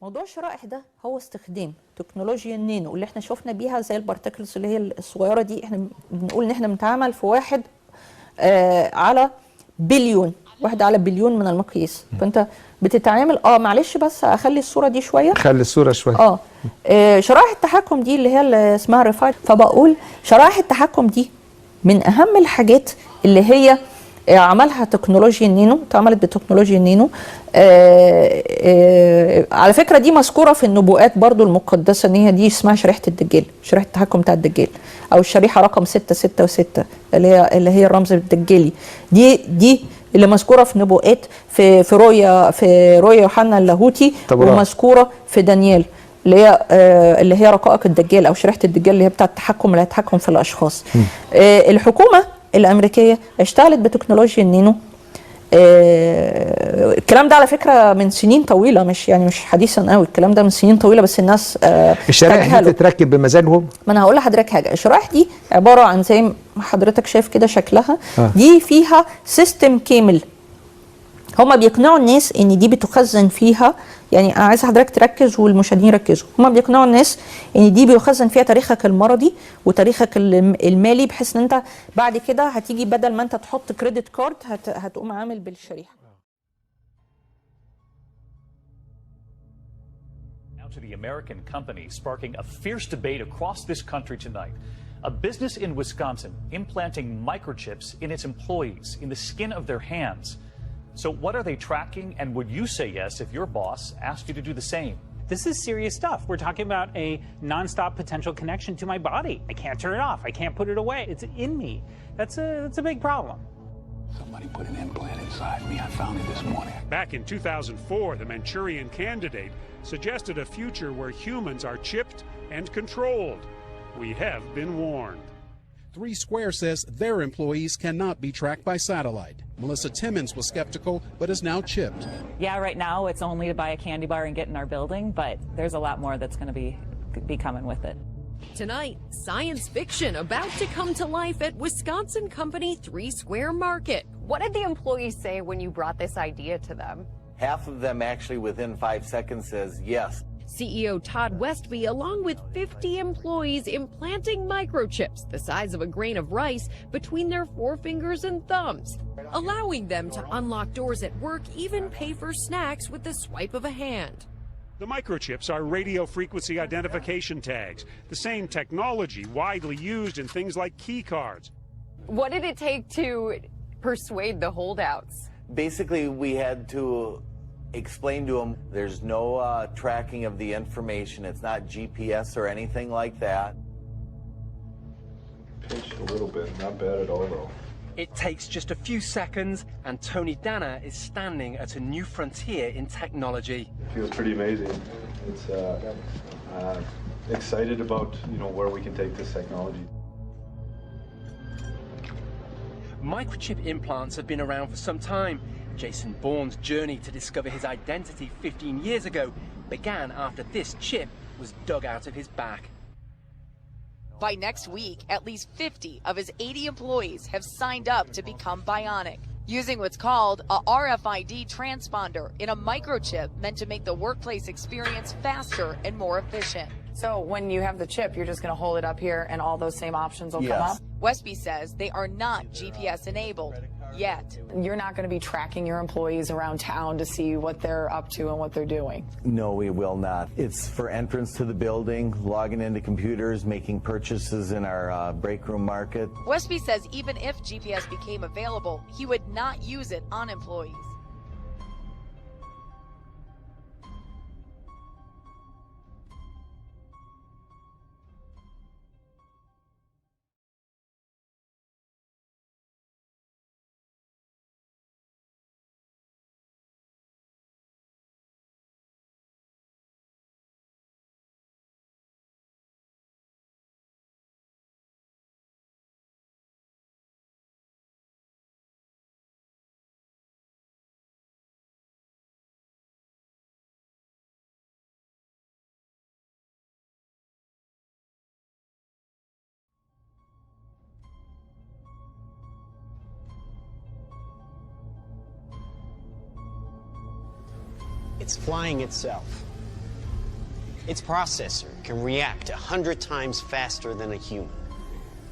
موضوع الشرائح ده هو استخدام تكنولوجيا النانو اللي احنا شفنا بيها زي البارتكلز اللي هي الصغيره دي. احنا بنقول ان احنا بنتعامل في واحد على بليون، واحد على بليون من المقياس. فانت بتتعامل معلش بس اخلي الصوره دي شويه، خلي الصوره شويه. شرائح التحكم دي اللي اسمها رفيد. فبقول شرائح التحكم دي من اهم الحاجات اللي هي عملها تكنولوجيا النانو، اتعملت بتكنولوجيا النانو. على فكره دي مذكوره في النبوءات برضو المقدسه، ان هي دي اسمها شريحه الدجال، شريحه التحكم بتاع الدجال، او الشريحه رقم 666 اللي هي الرمز الدجالي. دي اللي مذكوره في نبوءات في رؤيا يوحنا اللاهوتي، ومذكوره في دانيال اللي هي رقائق الدجال او شريحه الدجال اللي هي بتاعه التحكم، اللي هيتحكم في الاشخاص. الحكومه الامريكيه اشتغلت بتكنولوجيا النانو. الكلام ده على فكره من سنين طويله، مش حديثا قوي، الكلام ده من سنين طويله، بس الناس الشرائح دي بتتركب بمزاجهم. ما انا هقول لحضرتك حاجه. الشرائح دي عباره عن زي ما حضرتك شايف كده شكلها، دي فيها سيستم كامل. هما بيقنعوا الناس ان دي بتخزن فيها، يعني انا عايز حضرتك تركز والمشاهدين يركزوا، هما بيقنعوا الناس ان دي بيخزن فيها تاريخك المرضي وتاريخك المالي، بحيث ان انت بعد كده هتيجي بدل ما انت تحط كريدت كارد هتقوم عامل بالشريحه. Now to the American company sparking a fierce debate across this country tonight. A business in Wisconsin implanting microchips in its employees in the skin of their hands. So what are they tracking, and would you say yes if your boss asked you to do the same? This is serious stuff. We're talking about a nonstop potential connection to my body. I can't turn it off. I can't put it away. It's in me. That's a big problem. Somebody put an implant inside me. I found it this morning. Back in 2004, the Manchurian Candidate suggested a future where humans are chipped and controlled. We have been warned. Three Square says their employees cannot be tracked by satellite. Melissa Timmons was skeptical, but is now chipped. Yeah, right now it's only to buy a candy bar and get in our building, but there's a lot more that's going to be coming with it. Tonight, science fiction about to come to life at Wisconsin company 3 Square Market. What did the employees say when you brought this idea to them? Half of them actually within 5 seconds says yes. CEO Todd Westby, along with 50 employees, implanting microchips the size of a grain of rice between their forefingers and thumbs, allowing them to unlock doors at work, even pay for snacks with the swipe of a hand. The microchips are radio frequency identification tags, the same technology widely used in things like key cards. What did it take to persuade the holdouts? Basically, we had to explain to them there's no tracking of the information. It's not GPS or anything like that. Pinched a little bit, not bad at all though. It takes just a few seconds and Tony Danner is standing at a new frontier in technology. It feels pretty amazing. It's excited about where we can take this technology. Microchip implants have been around for some time. Jason Bourne's journey to discover his identity 15 years ago began after this chip was dug out of his back. By next week, at least 50 of his 80 employees have signed up to become bionic, using what's called a RFID transponder in a microchip meant to make the workplace experience faster and more efficient. So when you have the chip, you're just going to hold it up here and all those same options will come up? Westby says they are not GPS enabled yet. You're not going to be tracking your employees around town to see what they're up to and what they're doing? No, we will not. It's for entrance to the building, logging into computers, making purchases in our break room market. Westby says even if GPS became available, he would not use it on employees. It's flying itself. Its processor can react 100 times faster than a human.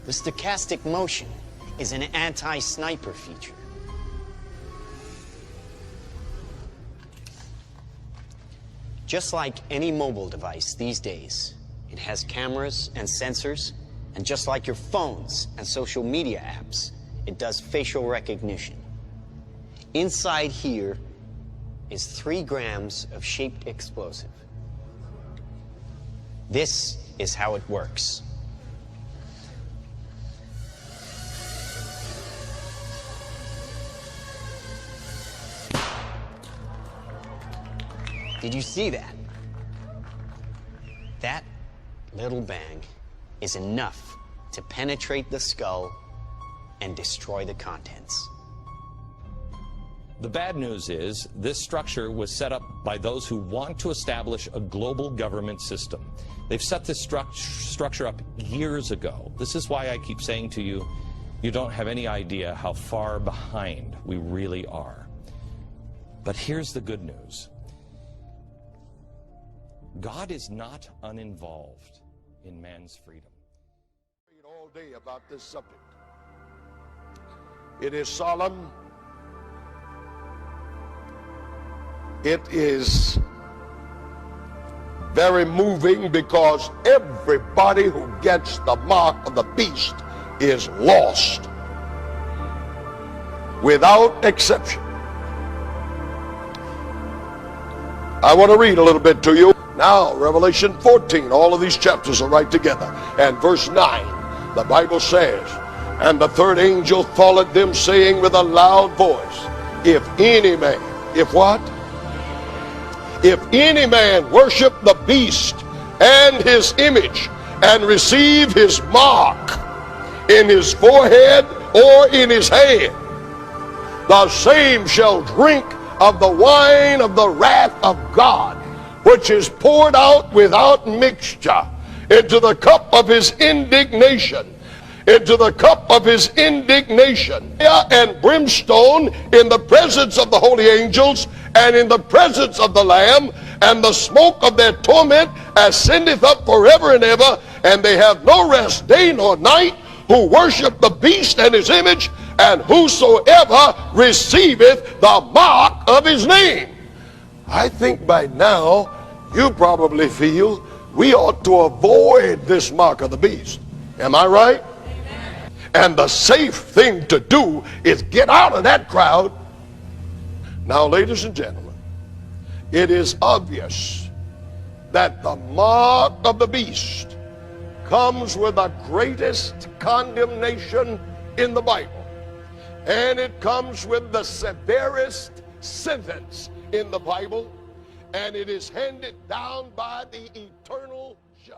The stochastic motion is an anti-sniper feature. Just like any mobile device these days, it has cameras and sensors, and just like your phones and social media apps, it does facial recognition. Inside here is 3 grams of shaped explosive. This is how it works. Did you see that? That little bang is enough to penetrate the skull and destroy the contents. The bad news is this structure was set up by those who want to establish a global government system. They've set this structure up years ago. This is why I keep saying to you, you don't have any idea how far behind we really are. But here's the good news. God is not uninvolved in man's freedom. All day about this subject. It is solemn. It is very moving because everybody who gets the mark of the beast is lost without exception. I want to read a little bit to you. Now, Revelation 14, all of these chapters are right together. And verse 9, the Bible says, and the third angel followed them, saying with a loud voice, if any man, if what? If any man worship the beast and his image and receive his mark in his forehead or in his hand, the same shall drink of the wine of the wrath of God, which is poured out without mixture into the cup of his indignation, into the cup of his indignation, and brimstone in the presence of the holy angels and in the presence of the Lamb, and the smoke of their torment ascendeth up forever and ever, and they have no rest day nor night, who worship the beast and his image, and whosoever receiveth the mark of his name. I think by now you probably feel we ought to avoid this mark of the beast. Am I right? Amen. And the safe thing to do is get out of that crowd. Now, ladies and gentlemen, it is obvious that the mark of the beast comes with the greatest condemnation in the Bible, and it comes with the severest sentence in the Bible, and it is handed down by the eternal judge.